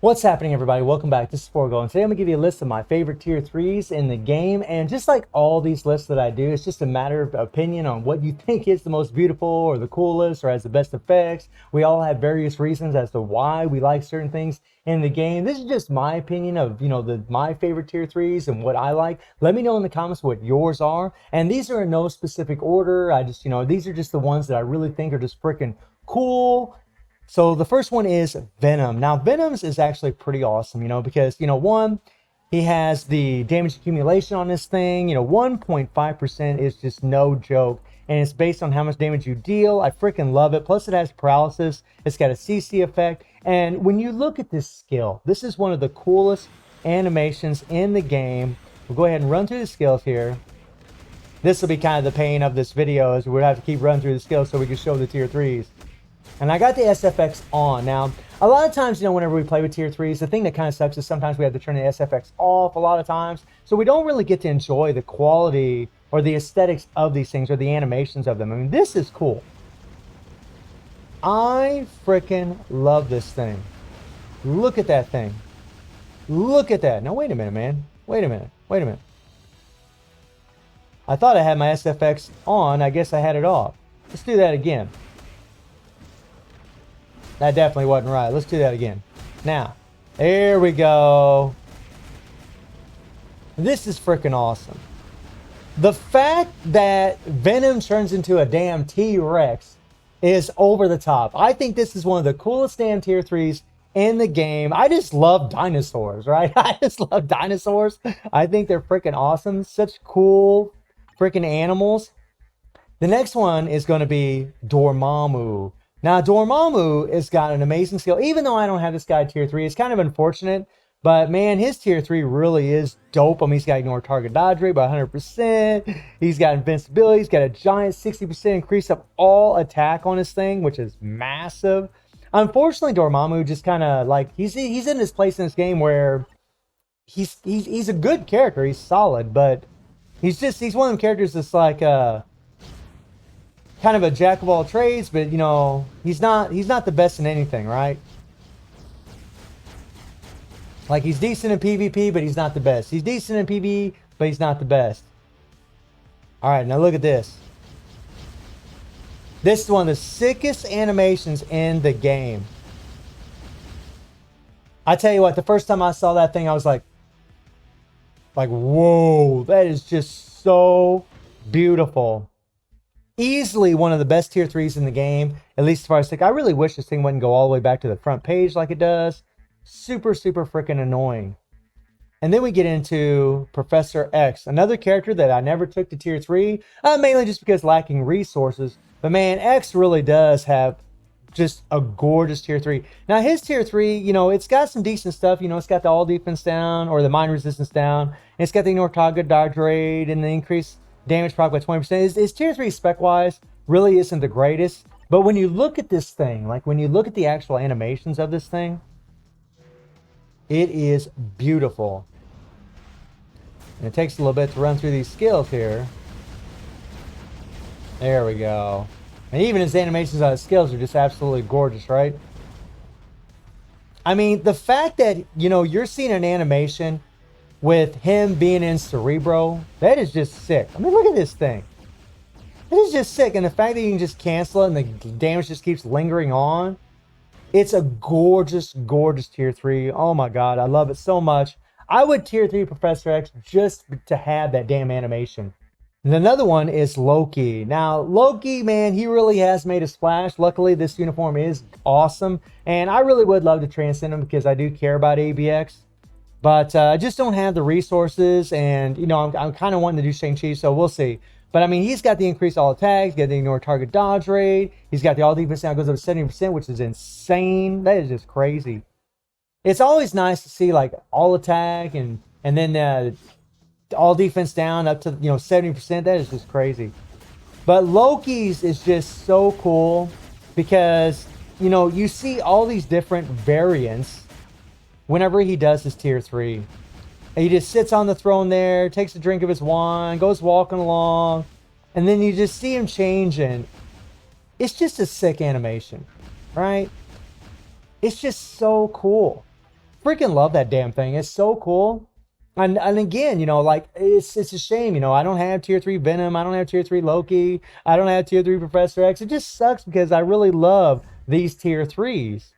What's happening, everybody? Welcome back. This is Forgo, and today I'm going to give you a list of my favorite tier 3s in the game. And just like all these lists that I do, it's just a matter of opinion on what you think is the most beautiful or the coolest or has the best effects. We all have various reasons as to why we like certain things in the game. This is just my opinion of, my favorite tier 3s and what I like. Let me know in the comments what yours are. And these are in no specific order. These are just the ones that I really think are just freaking cool. So the first one is Venom. Now, Venom's is actually pretty awesome, because, one, he has the damage accumulation on this thing. 1.5% is just no joke. And it's based on how much damage you deal. I freaking love it. Plus, it has paralysis. It's got a CC effect. And when you look at this skill, this is one of the coolest animations in the game. We'll go ahead and run through the skills here. This will be kind of the pain of this video, is we'll have to keep running through the skills so we can show the tier 3s. And I got the SFX on. Now, a lot of times, whenever we play with tier 3s, the thing that kind of sucks is sometimes we have to turn the SFX off a lot of times. So we don't really get to enjoy the quality or the aesthetics of these things or the animations of them. I mean, this is cool. I freaking love this thing. Look at that thing. Look at that. Now, wait a minute, man. Wait a minute. I thought I had my SFX on. I guess I had it off. Let's do that again. That definitely wasn't right. Let's do that again. Now, there we go. This is freaking awesome. The fact that Venom turns into a damn T-Rex is over the top. I think this is one of the coolest damn tier 3s in the game. I just love dinosaurs, right? I just love dinosaurs. I think they're freaking awesome. Such cool freaking animals. The next one is going to be Dormammu. Now, Dormammu has got an amazing skill. Even though I don't have this guy tier 3, it's kind of unfortunate. But, man, his tier 3 really is dope. I mean, he's got ignore target dodge rate by 100%. He's got invincibility. He's got a giant 60% increase of all attack on his thing, which is massive. Unfortunately, Dormammu just kind of, he's in this place in this game where he's a good character. He's solid, but he's one of them characters that's kind of a jack of all trades, but he's not the best in anything, right? Like, he's decent in PvP, but he's not the best. He's decent in PvE, but he's not the best. All right, now look at this. This is one of the sickest animations in the game. I tell you what, the first time I saw that thing, I was like, whoa, that is just so beautiful. Easily one of the best tier 3s in the game, at least as far as I really wish this thing wouldn't go all the way back to the front page like it does. Super freaking annoying. And then we get into Professor X, another character that I never took to tier 3, mainly just because lacking resources. But man, X really does have just a gorgeous tier 3. Now his tier 3, it's got some decent stuff. It's got the all defense down, or the mine resistance down. And it's got the ignore target dodge rate and the increased damage proc by 20%. His tier 3 spec-wise really isn't the greatest. But when you look at this thing, when you look at the actual animations of this thing, it is beautiful. And it takes a little bit to run through these skills here. There we go. And even his animations on his skills are just absolutely gorgeous, right? I mean, the fact that, you're seeing an animation with him being in Cerebro, that is just sick. I mean, look at this thing. It is just sick. And the fact that you can just cancel it and the damage just keeps lingering on. It's a gorgeous tier 3. Oh my god, I love it so much. I would tier 3 Professor X just to have that damn animation. And another one is Loki. Now, Loki, man, he really has made a splash. Luckily, this uniform is awesome. And I really would love to transcend him because I do care about ABX. But I just don't have the resources. And, I'm kind of wanting to do Shang-Chi, so we'll see. But, I mean, he's got the increased all attacks. He's got the ignore target dodge rate. He's got the all defense now goes up to 70%, which is insane. That is just crazy. It's always nice to see, all attack and then all defense down up to, 70%. That is just crazy. But Loki's is just so cool because, you see all these different variants whenever he does his tier 3. And he just sits on the throne there, takes a drink of his wine, goes walking along, and then you just see him changing. It's just a sick animation, right? It's just so cool. freaking love that damn thing. It's so cool. And again, you know, like it's a shame, you know, I don't have tier 3 Venom, I don't have tier 3 Loki, I don't have tier 3 Professor X. It just sucks because I really love these tier 3s.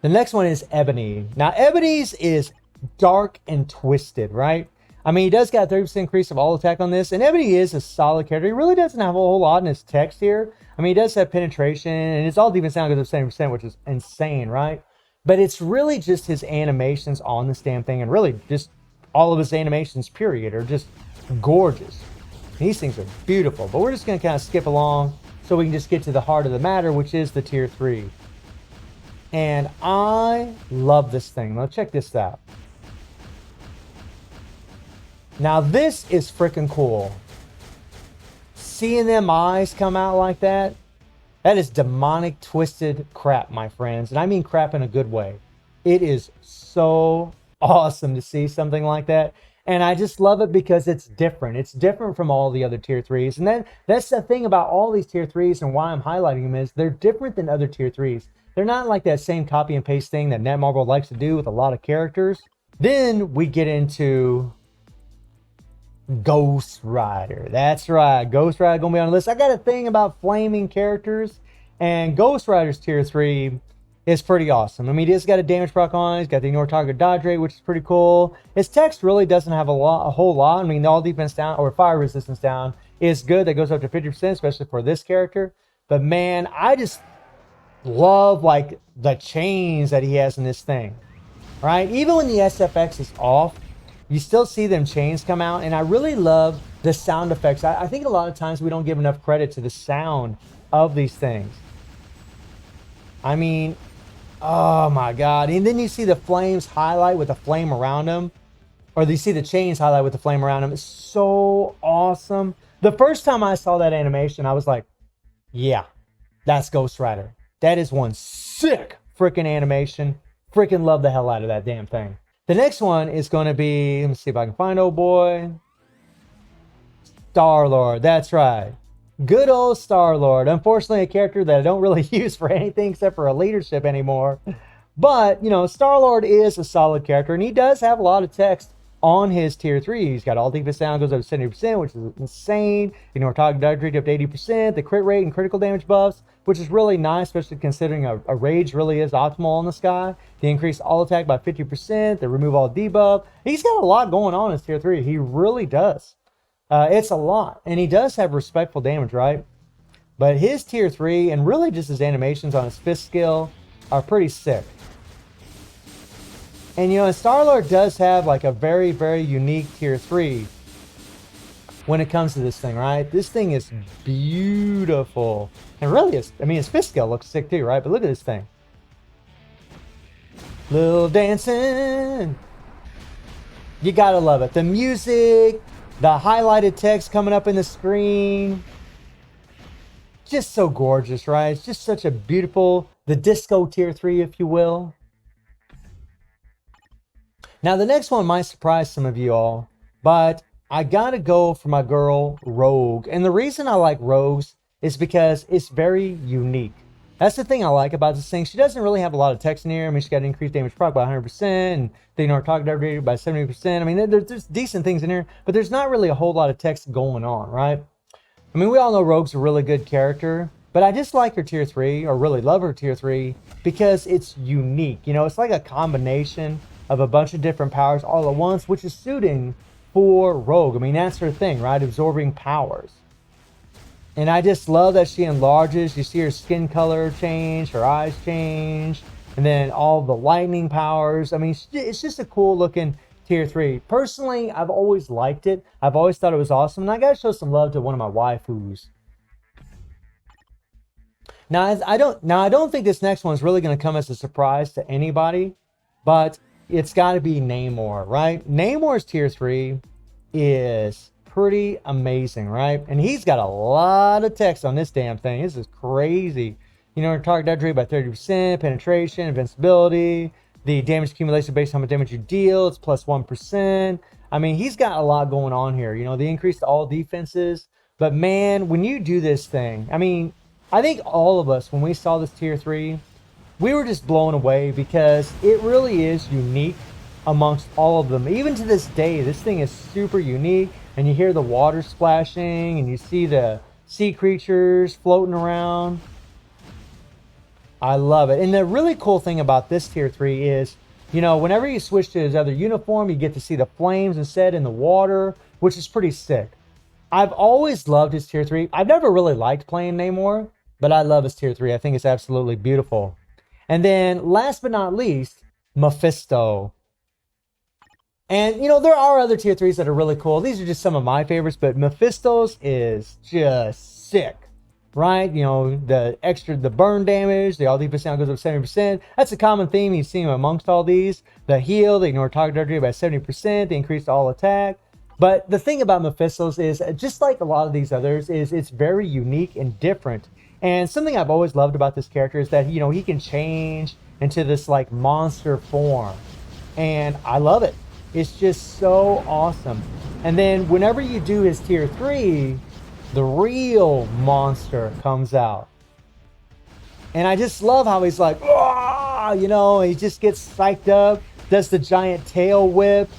The next one is Ebony. Now, Ebony's is dark and twisted, right? I mean, he does got a 30% increase of all attack on this, and Ebony is a solid character. He really doesn't have a whole lot in his text here. I mean, he does have penetration, and it's all defense down because of 70%, which is insane, right? But it's really just his animations on this damn thing, and really just all of his animations, period, are just gorgeous. These things are beautiful, but we're just going to kind of skip along so we can just get to the heart of the matter, which is the tier 3. And I love this thing. Now check this out. Now this is freaking cool. Seeing them eyes come out like that, that is demonic twisted crap, my friends. And I mean crap in a good way. It is so awesome to see something like that. And I just love it because it's different. It's different from all the other tier 3s. And then that's the thing about all these tier 3s and why I'm highlighting them is they're different than other tier 3s. They're not like that same copy and paste thing that Netmarble likes to do with a lot of characters. Then we get into Ghost Rider. That's right. Ghost Rider gonna be on the list. I got a thing about flaming characters, and Ghost Rider's tier 3 is pretty awesome. I mean, he's got a damage proc on, he's got the ignore target dodge rate, which is pretty cool. His text really doesn't have a whole lot. I mean, all defense down or fire resistance down is good. That goes up to 50%, especially for this character. But man, I just love like the chains that he has in this thing, right? Even when the SFX is off, you still see them chains come out, and I really love the sound effects. I think a lot of times we don't give enough credit to the sound of these things. I mean, oh my God. And then you see the flames highlight with the flame around them, or you see the chains highlight with the flame around them. It's so awesome. The first time I saw that animation, I was like, yeah, that's Ghost Rider. That is one sick freaking animation. Freaking love the hell out of that damn thing. The next one is going to be, let me see if I can find old boy. StarLord. That's right. Good old StarLord. Unfortunately, a character that I don't really use for anything except for a leadership anymore. But, you know, StarLord is a solid character, and he does have a lot of text on his tier 3. He's got all defense down, goes up to 70%, which is insane. Ignore target dodge rate up to 80%. The crit rate and critical damage buffs, which is really nice, especially considering a rage really is optimal on this guy. The increase all attack by 50%. The remove all debuff. He's got a lot going on in his tier 3. He really does. It's a lot. And he does have respectful damage, right? But his tier 3, and really just his animations on his fist skill, are pretty sick. And, you know, StarLord does have like a very, very unique tier 3 when it comes to this thing, right? This thing is beautiful. And really, I mean, his fist skill looks sick too, right? But look at this thing. Little dancing. You gotta love it. The music, the highlighted text coming up in the screen. Just so gorgeous, right? It's just such a beautiful, the disco tier 3, if you will. Now, the next one might surprise some of you all, but I gotta go for my girl, Rogue. And the reason I like Rogues is because it's very unique. That's the thing I like about this thing. She doesn't really have a lot of text in here. I mean, she's got increased damage proc by 100%, and they ignore target dodge rate by 70%. I mean, there's decent things in here, but there's not really a whole lot of text going on, right? I mean, we all know Rogue's a really good character, but I just like her tier 3, or really love her tier 3, because it's unique. You know, it's like a combination of a bunch of different powers all at once, which is suiting for Rogue. I mean, that's her thing, right? Absorbing powers. And I just love that she enlarges. You see her skin color change, her eyes change, and then all the lightning powers. I mean, it's just a cool looking tier 3. Personally, I've always liked it. I've always thought it was awesome. And I gotta show some love to one of my waifus. Now, I don't think this next one's really gonna come as a surprise to anybody, but it's got to be Namor, right? Namor's tier 3 is pretty amazing, right? And he's got a lot of text on this damn thing. This is crazy. You know, target dodge rate by 30%, penetration, invincibility, the damage accumulation based on how much damage you deal, it's plus 1%. I mean, he's got a lot going on here. You know, the increase to all defenses. But man, when you do this thing, I mean, I think all of us, when we saw this tier 3, we were just blown away because it really is unique amongst all of them. Even to this day, this thing is super unique, and you hear the water splashing and you see the sea creatures floating around. I love it. And the really cool thing about this tier 3 is, you know, whenever you switch to his other uniform, you get to see the flames instead in the water, which is pretty sick. I've always loved his tier 3. I've never really liked playing Namor, but I love his tier 3. I think it's absolutely beautiful. And then last but not least, Mephisto. And, you know, there are other tier 3s that are really cool. These are just some of my favorites, but Mephisto's is just sick, right? You know, the burn damage, the all defense sound goes up 70%. That's a common theme you see amongst all these. The heal, they ignore target trajectory by 70%. They increase all attack. But the thing about Mephisto's is, just like a lot of these others, is it's very unique and different. And something I've always loved about this character is that, you know, he can change into this like monster form. And I love it. It's just so awesome. And then whenever you do his tier 3, the real monster comes out. And I just love how he's like, "Ah!" You know, he just gets psyched up, does the giant tail whip.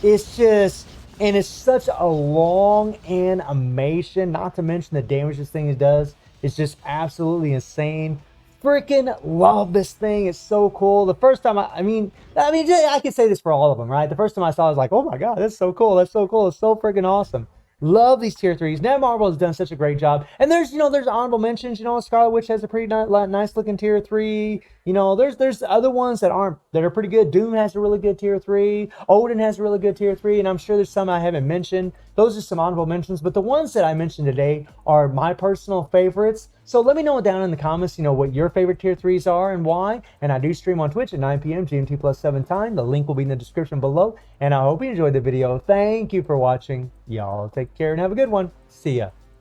It's just, and it's such a long animation, not to mention the damage this thing does. It's just absolutely insane. Freaking love this thing. It's so cool. The first time I mean, I can say this for all of them, right? The first time I saw it, I was like, oh my God, that's so cool. That's so cool. It's so freaking awesome. Love these tier 3s. Netmarble has done such a great job. And there's, you know, there's honorable mentions. You know, Scarlet Witch has a pretty nice looking tier 3. You know, there's other ones that are pretty good. Doom has a really good tier 3. Odin has a really good tier 3. And I'm sure there's some I haven't mentioned. Those are some honorable mentions. But the ones that I mentioned today are my personal favorites. So let me know down in the comments, you know, what your favorite tier 3s are and why. And I do stream on Twitch at 9 p.m. GMT plus 7 time. The link will be in the description below. And I hope you enjoyed the video. Thank you for watching. Y'all take care and have a good one. See ya.